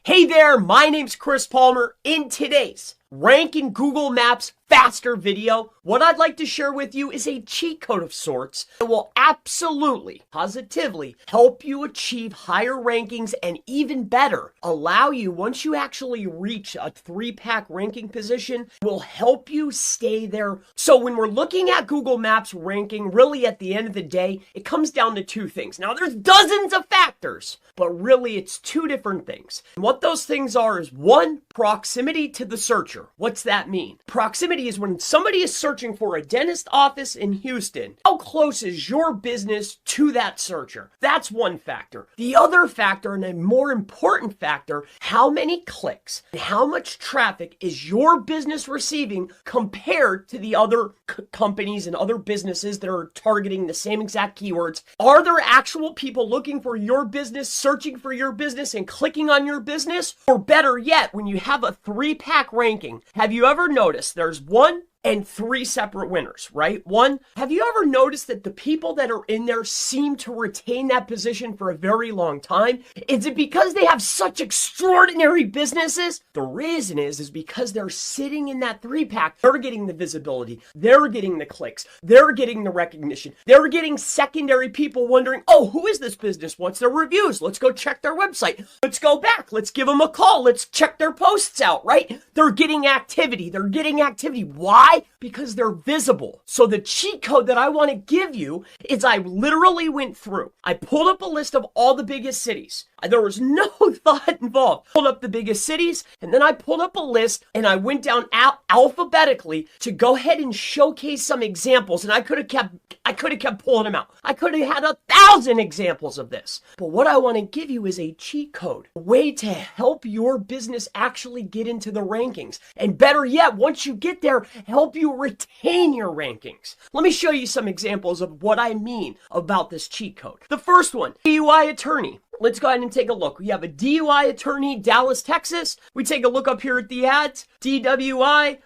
Hey there, my name's Chris Palmer. In today's Rank in Google Maps Faster video, what I'd like to share with you is a cheat code of sorts that will absolutely, positively help you achieve higher rankings and even better, allow you, once you actually reach a 3-pack ranking position, will help you stay there. So when we're looking at Google Maps ranking, really at the end of the day, it comes down to two things. Now there's dozens of factors, but really it's two different things. And what those things are is one, proximity to the searcher. What's that mean? Proximity is when somebody is searching for a dentist office in Houston, how close is your business to that searcher? That's one factor. The other factor, and a more important factor, how many clicks and how much traffic is your business receiving compared to the other companies and other businesses that are targeting the same exact keywords? Are there actual people looking for your business, searching for your business and clicking on your business? Or better yet, when you have a 3-pack ranking, have you ever noticed there's 1 and 3 separate winners, right? One, have you ever noticed that the people that are in there seem to retain that position for a very long time? Is it because they have such extraordinary businesses? The reason is because they're sitting in that 3-pack. They're getting the visibility. They're getting the clicks. They're getting the recognition. They're getting secondary people wondering, oh, who is this business? What's their reviews? Let's go check their website. Let's go back. Let's give them a call. Let's check their posts out, right? They're getting activity. They're getting activity. Why? Because they're visible. So the cheat code that I want to give you is I literally went through. I pulled up a list of all the biggest cities. There was no thought involved. Pulled up the biggest cities, and then I pulled up a list and I went down alphabetically to go ahead and showcase some examples. And I could have kept pulling them out. I could have had 1,000 examples of this. But what I want to give you is a cheat code, a way to help your business actually get into the rankings. And better yet, once you get there, help you retain your rankings. Let me show you some examples of what I mean about this cheat code. The first one, DUI attorney. Let's go ahead and take a look. We have a DUI attorney, Dallas, Texas. We take a look up here at the ads. DWI,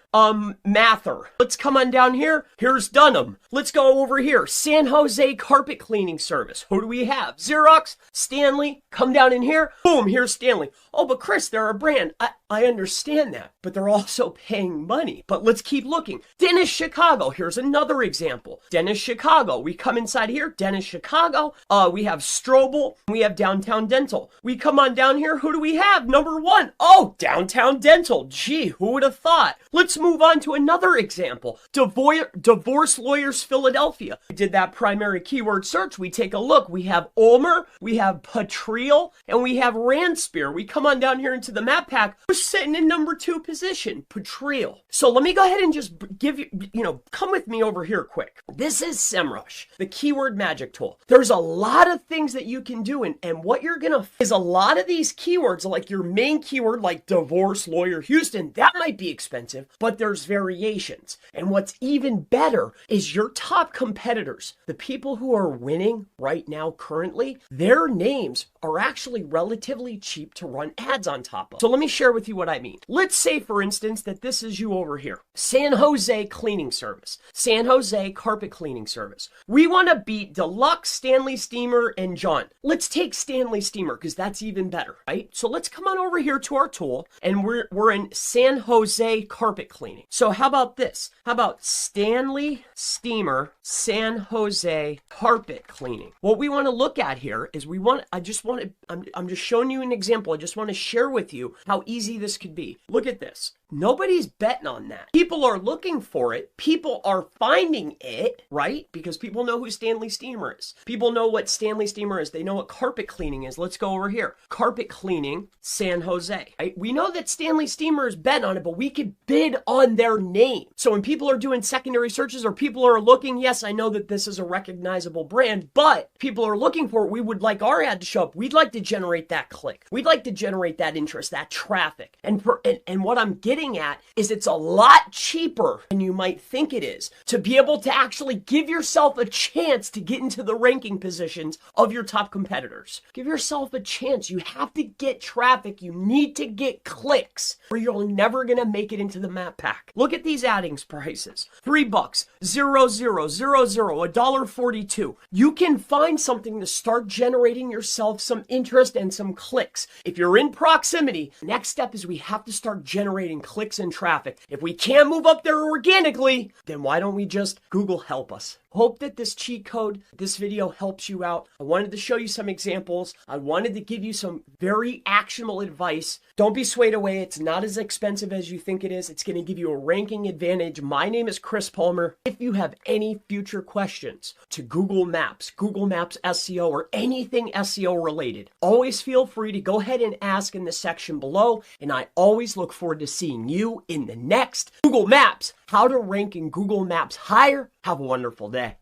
Mather. Let's come on down here. Here's Dunham. Let's go over here. San Jose carpet cleaning service. Who do we have? Xerox, Stanley. Come down in here. Boom, here's Stanley. Oh, but Chris, they're a brand. I understand that, but they're also paying money. But let's keep looking. Dentist Chicago. Here's another example. Dentist Chicago. We come inside here. Dentist Chicago. We have Strobel. We have Downtown Dental. We come on down here. Who do we have? Number 1. Oh, Downtown Dental. Gee, who would have thought? Let's move on to another example. Divorce Lawyers Philadelphia. We did that primary keyword search. We take a look. We have Ulmer. We have Patriel. And we have Randspear. We come on down here into the map pack. We're sitting in number 2 position. Patriel. So let me go ahead and just give you, come with me over here quick. This is SEMrush, the keyword magic tool. There's a lot of things that you can do, and what you're gonna is a lot of these keywords, like your main keyword, like divorce lawyer Houston, that might be expensive, but there's variations. And what's even better is your top competitors, the people who are winning right now currently, their names are actually relatively cheap to run ads on top of. So let me share with you what I mean. Let's say, for instance, that this is you over here. San Jose cleaning service. San Jose carpet cleaning service. We want to beat Deluxe, Stanley Steamer, and John. Let's take Stanley Steamer because that's even better, right? So let's come on over here to our tool, and we're in San Jose carpet cleaning. So how about this? How about Stanley Steamer, San Jose carpet cleaning? What we want to look at here is I'm just showing you an example. I just want to share with you how easy this could be. Look at this. Nobody's betting on that. People are looking for it. People are finding it, right? Because people know who Stanley Steamer is. People know what Stanley Steamer is. They know what carpet cleaning is. Let's go over here. Carpet cleaning, San Jose. Right? We know that Stanley Steamer is betting on it, but we could bid on their name. So when people are doing secondary searches or people are looking, yes, I know that this is a recognizable brand, but people are looking for it. We would like our ad to show up. We'd like to generate that click. We'd like to generate that interest, that traffic. And what I'm getting at is it's a lot cheaper than you might think it is to be able to actually give yourself a chance to get into the ranking positions of your top competitors. Give yourself a chance. You have to get traffic. You need to get clicks or you're never going to make it into the map pack. Look at these addings prices. $3, 0, 0, 0, 0, $1.42. You can find something to start generating yourself some interest and some clicks. If you're in proximity, next step is we have to start generating clicks and traffic. If we can't move up there organically, then why don't we just Google help us? Hope that this cheat code, this video helps you out. I wanted to show you some examples. I wanted to give you some very actionable advice. Don't be swayed away. It's not as expensive as you think it is. It's going to give you a ranking advantage. My name is Chris Palmer. If you have any future questions to Google Maps SEO, or anything SEO related, always feel free to go ahead and ask in the section below. And I always look forward to seeing you in the next Google Maps. How to rank in Google Maps higher. Have a wonderful day.